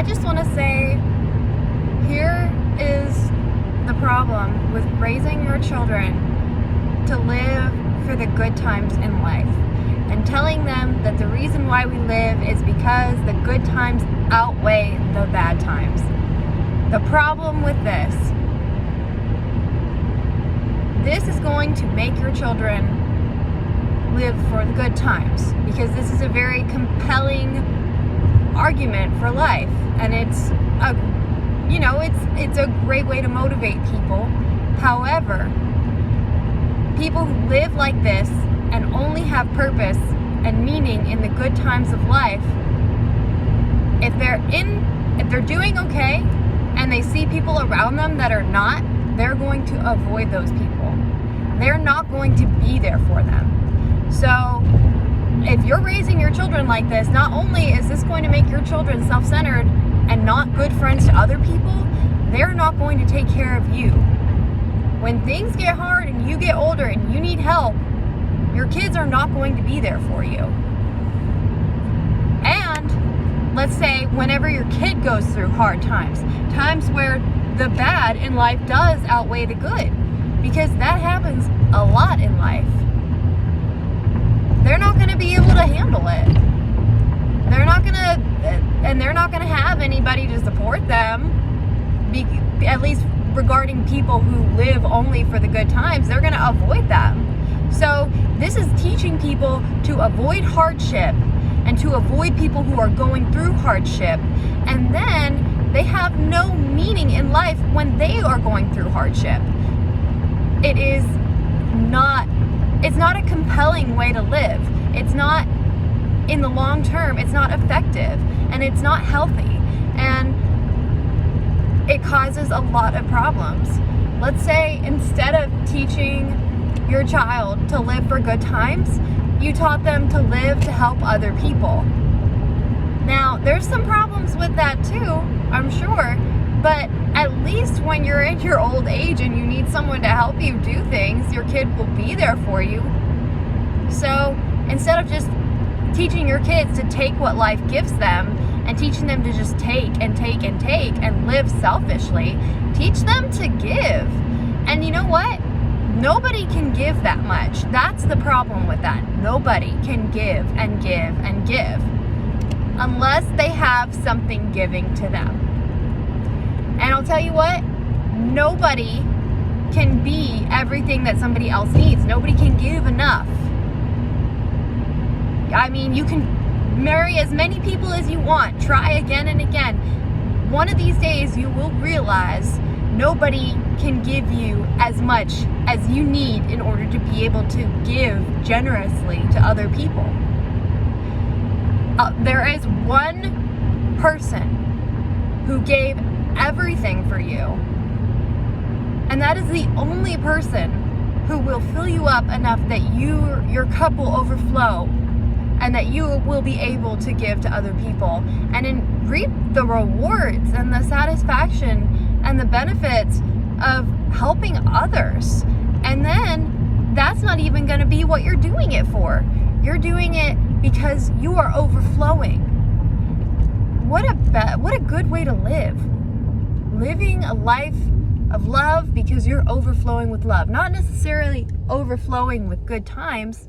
I just want to say, here is the problem with raising your children to live for the good times in life and telling them that the reason why we live is because the good times outweigh the bad times. The problem with this is going to make your children live for the good times, because this is a very compelling argument for life, and it's a great way to motivate people. However, people who live like this and only have purpose and meaning in the good times of life, if they're doing okay and they see people around them that are not, they're going to avoid those people. They're not going to be there for them. So if you're raising your children like this, not only is this going to make your children self-centered and not good friends to other people, they're not going to take care of you. When things get hard and you get older and you need help, your kids are not going to be there for you. And let's say whenever your kid goes through hard times where the bad in life does outweigh the good, because that happens a lot in life, they're not going to be able to handle it. They're not going to have anybody to support them, at least regarding people who live only for the good times. They're going to avoid them. So this is teaching people to avoid hardship and to avoid people who are going through hardship. And then they have no meaning in life when they are going through hardship. It's not a compelling way to live. It's not, in the long term, it's not effective, and it's not healthy, and it causes a lot of problems. Let's say instead of teaching your child to live for good times, you taught them to live to help other people. Now, there's some problems with that too, I'm sure, but at least when you're in your old age and you need someone to help you do things, your kid will be there for you. So instead of just teaching your kids to take what life gives them and teaching them to just take and take and take and live selfishly, teach them to give. And you know what? Nobody can give that much. That's the problem with that. Nobody can give and give and give unless they have something giving to them. And I'll tell you what, nobody can be everything that somebody else needs. Nobody can give enough. I mean, you can marry as many people as you want. Try again and again. One of these days you will realize nobody can give you as much as you need in order to be able to give generously to other people. There is one person who gave everything for you, and that is the only person who will fill you up enough that your cup will overflow and that you will be able to give to other people and reap the rewards and the satisfaction and the benefits of helping others. And then that's not even going to be what you're doing it for. You're doing it because you are overflowing. What a good way to live. Living a life of love because you're overflowing with love. Not necessarily overflowing with good times,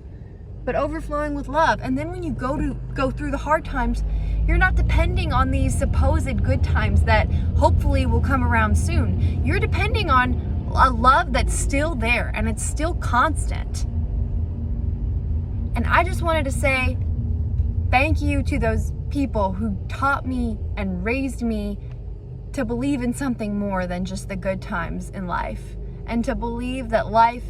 but overflowing with love. And then when you go through the hard times, you're not depending on these supposed good times that hopefully will come around soon. You're depending on a love that's still there and it's still constant. And I just wanted to say thank you to those people who taught me and raised me to believe in something more than just the good times in life, and to believe that life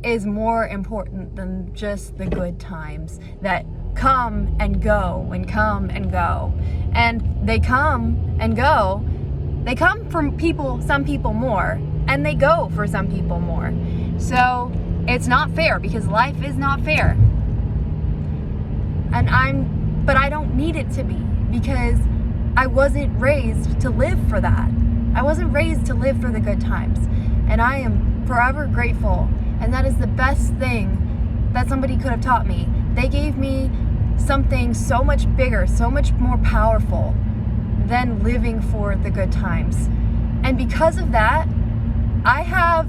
is more important than just the good times that come and go and come and go. And they come and go. They come from some people more, and they go for some people more. So it's not fair, because life is not fair. But I don't need it to be, because I wasn't raised to live for that. I wasn't raised to live for the good times. And I am forever grateful. And that is the best thing that somebody could have taught me. They gave me something so much bigger, so much more powerful than living for the good times. And because of that, I have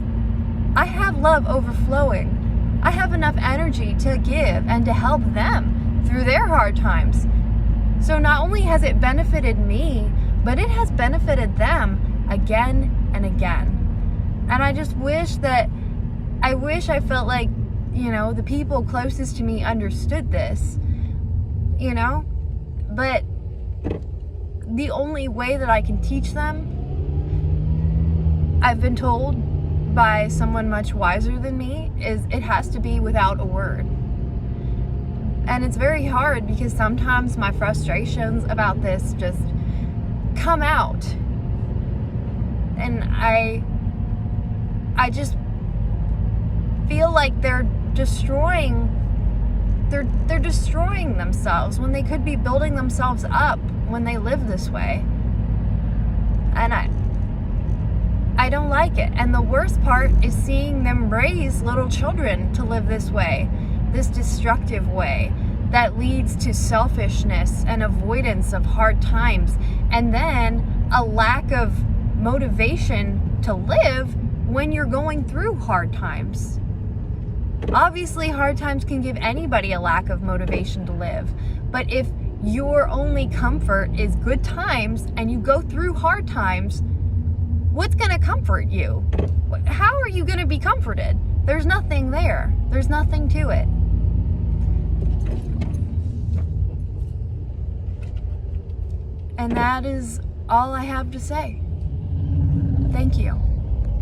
love overflowing. I have enough energy to give and to help them through their hard times. So not only has it benefited me, but it has benefited them again and again. And I just wish I felt like, the people closest to me understood this, but the only way that I can teach them, I've been told by someone much wiser than me, is it has to be without a word. And it's very hard because sometimes my frustrations about this just come out. And I just feel like they're destroying themselves when they could be building themselves up when they live this way. And I don't like it. And the worst part is seeing them raise little children to live this way, this destructive way that leads to selfishness and avoidance of hard times, and then a lack of motivation to live when you're going through hard times. Obviously, hard times can give anybody a lack of motivation to live, but if your only comfort is good times and you go through hard times, what's going to comfort you? How are you going to be comforted? There's nothing there. There's nothing to it. And that is all I have to say. Thank you.